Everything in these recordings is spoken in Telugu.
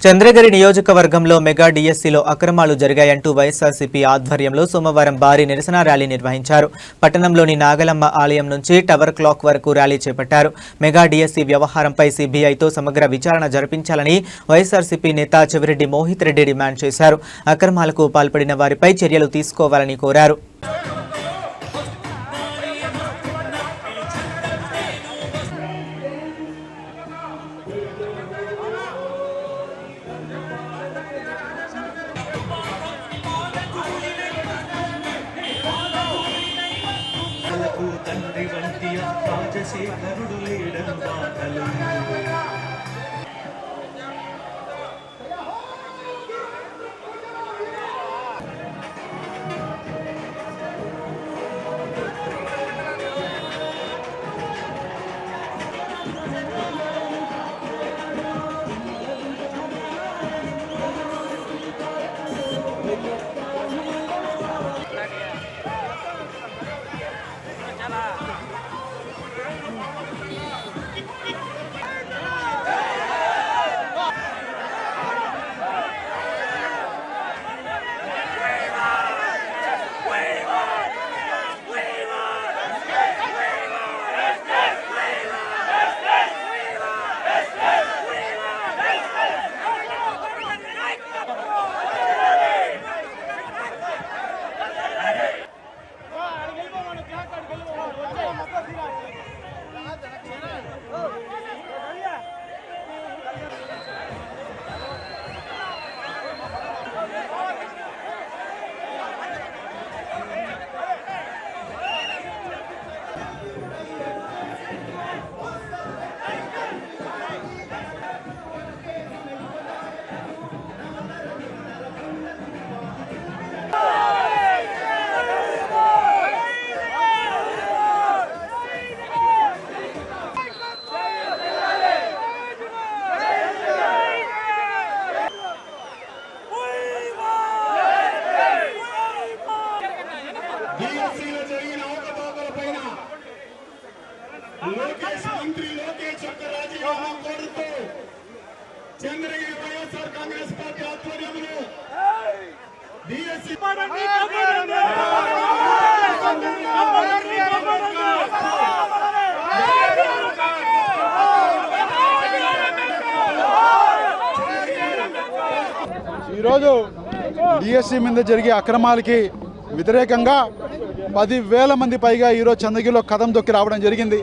చంద్రగిరి నియోజకవర్గంలో మెగా డిఎస్సీలో అక్రమాలు జరిగాయంటూ వైఎస్ఆర్సీపీ ఆధ్వర్యంలో సోమవారం భారీ నిరసన ర్యాలీ నిర్వహించారు. పట్టణంలోని నాగలమ్మ ఆలయం నుంచి టవర్ క్లాక్ వరకు ర్యాలీ చేపట్టారు. మెగా డిఎస్సీ వ్యవహారంపై సీబీఐతో సమగ్ర విచారణ జరిపించాలని వైఎస్ఆర్సీపీ నేత చెవిరెడ్డి మోహిత్ రెడ్డి డిమాండ్ చేశారు. అక్రమాలకు పాల్పడిన వారిపై చర్యలు తీసుకోవాలని కోరారు. తండ్రి వంటి రాజశేఖరుడు లేడను బాటలు మంత్రి లోకేష్ యొక్క రాజీనామా కోరుతూ చంద్రగిరి వైఎస్ఆర్ కాంగ్రెస్ పార్టీ ఆధ్వర్యంలో ఈరోజు డిఎస్సి మీద జరిగే అక్రమాలకి వ్యతిరేకంగా 10,000 మంది పైగా ఈరోజు చంద్రగిరిలో కదం తొక్కి రావడం జరిగింది.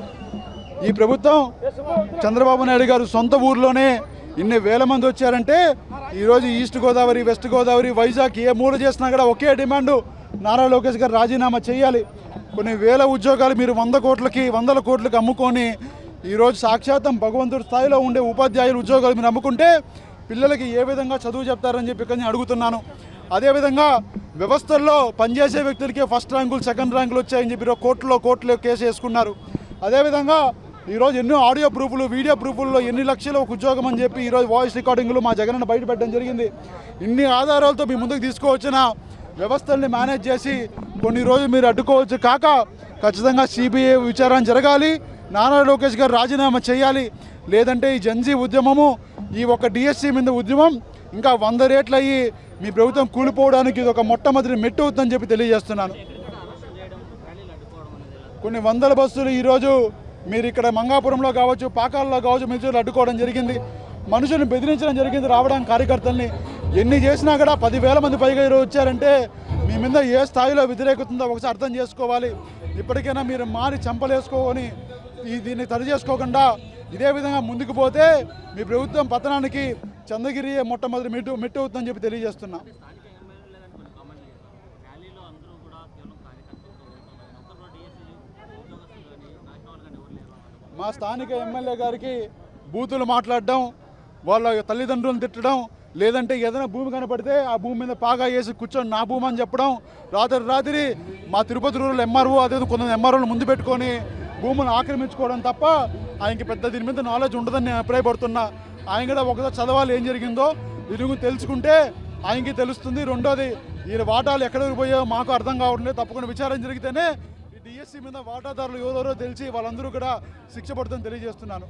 ఈ ప్రభుత్వం చంద్రబాబు నాయుడు గారు సొంత ఊర్లోనే ఇన్ని వేల మంది వచ్చారంటే ఈరోజు ఈస్ట్ గోదావరి, వెస్ట్ గోదావరి, వైజాగ్ ఏ మూల చేసినా కూడా ఒకే డిమాండు, నారా లోకేష్ గారు రాజీనామా చేయాలి. కొన్ని వేల ఉద్యోగాలు మీరు 100 కోట్లకి అమ్ముకొని ఈరోజు సాక్షాత్తం భగవంతుడి స్థాయిలో ఉండే ఉపాధ్యాయుల ఉద్యోగాలు మీరు అమ్ముకుంటే పిల్లలకి ఏ విధంగా చదువు చెప్తారని చెప్పి ఇక్కడ నేను అడుగుతున్నాను. అదేవిధంగా వ్యవస్థల్లో పనిచేసే వ్యక్తులకే ఫస్ట్ ర్యాంకులు, సెకండ్ ర్యాంకులు వచ్చాయని చెప్పి కోర్టులో కేసు వేసుకున్నారు. అదేవిధంగా ఈరోజు ఎన్నో ఆడియో ప్రూఫ్లు, వీడియో ప్రూఫ్ల్లో ఎన్ని లక్షలు ఒక ఉద్యోగం అని చెప్పి ఈరోజు వాయిస్ రికార్డింగ్లు మా జగనన్న బయటపెట్టడం జరిగింది. ఇన్ని ఆధారాలతో మీ ముందుకు తీసుకువచ్చిన వ్యవస్థల్ని మేనేజ్ చేసి కొన్ని రోజులు మీరు అడ్డుకోవచ్చు కాక ఖచ్చితంగా సిబిఐ విచారణ జరగాలి, నారా లోకేష్ గారు రాజీనామా చేయాలి. లేదంటే ఈ జన్జీ ఉద్యమము, ఈ ఒక డిఎస్సి మీద ఉద్యమం ఇంకా 100 రేట్లు అయ్యి మీ ప్రభుత్వం కూలిపోవడానికి ఇది ఒక మొట్టమొదటి మెట్టు అవుతుందని చెప్పి తెలియజేస్తున్నాను. కొన్ని వందల బస్సులు ఈరోజు మీరు ఇక్కడ మంగాపురంలో కావచ్చు, పాకాల్లో కావచ్చు, మిర్చిలో అడ్డుకోవడం జరిగింది. మనుషుల్ని బెదిరించడం జరిగింది, రావడానికి కార్యకర్తల్ని. ఎన్ని చేసినా కూడా 10,000 మంది పైగా ఈరోజు వచ్చారంటే మీ మీద ఏ స్థాయిలో వ్యతిరేకతుందో ఒకసారి అర్థం చేసుకోవాలి. ఇప్పటికైనా మీరు మారి చంపలేసుకోని దీన్ని తడి చేసుకోకుండా ఇదే విధంగా ముందుకు పోతే మీ ప్రభుత్వం పతనానికి చంద్రగిరి మొట్టమొదటి మెట్టు అవుతుందని చెప్పి తెలియజేస్తున్నా. మా స్థానిక ఎమ్మెల్యే గారికి బూతులు మాట్లాడడం, వాళ్ళ తల్లిదండ్రులను తిట్టడం, లేదంటే ఏదైనా భూమి కనపడితే ఆ భూమి మీద పాగా వేసి కూర్చొని నా భూమి అని చెప్పడం, రాత్రి మా తిరుపతి రూరల్ ఎంఆర్ఓ అదే కొంతమంది ఎంఆర్ఓలు ముందు పెట్టుకొని భూములను ఆక్రమించుకోవడం తప్ప ఆయనకి పెద్ద దీని మీద నాలెడ్జ్ ఉండదని నేను అభిప్రాయపడుతున్నా. ఆయన కూడా ఒకసారి చదవాలి ఏం జరిగిందో, దీని తెలుసుకుంటే ఆయనకి తెలుస్తుంది. రెండోది ఈయన వాటాలు ఎక్కడికి పోయాయో మాకు అర్థం కావట్లేదు. తప్పకుండా విచారణ జరిగితేనే ఈ డిఎస్సి మీద వాటాదారులు ఎవరెవరో తెలిసి వాళ్ళందరూ కూడా శిక్ష పడుతుందని తెలియజేస్తున్నాను.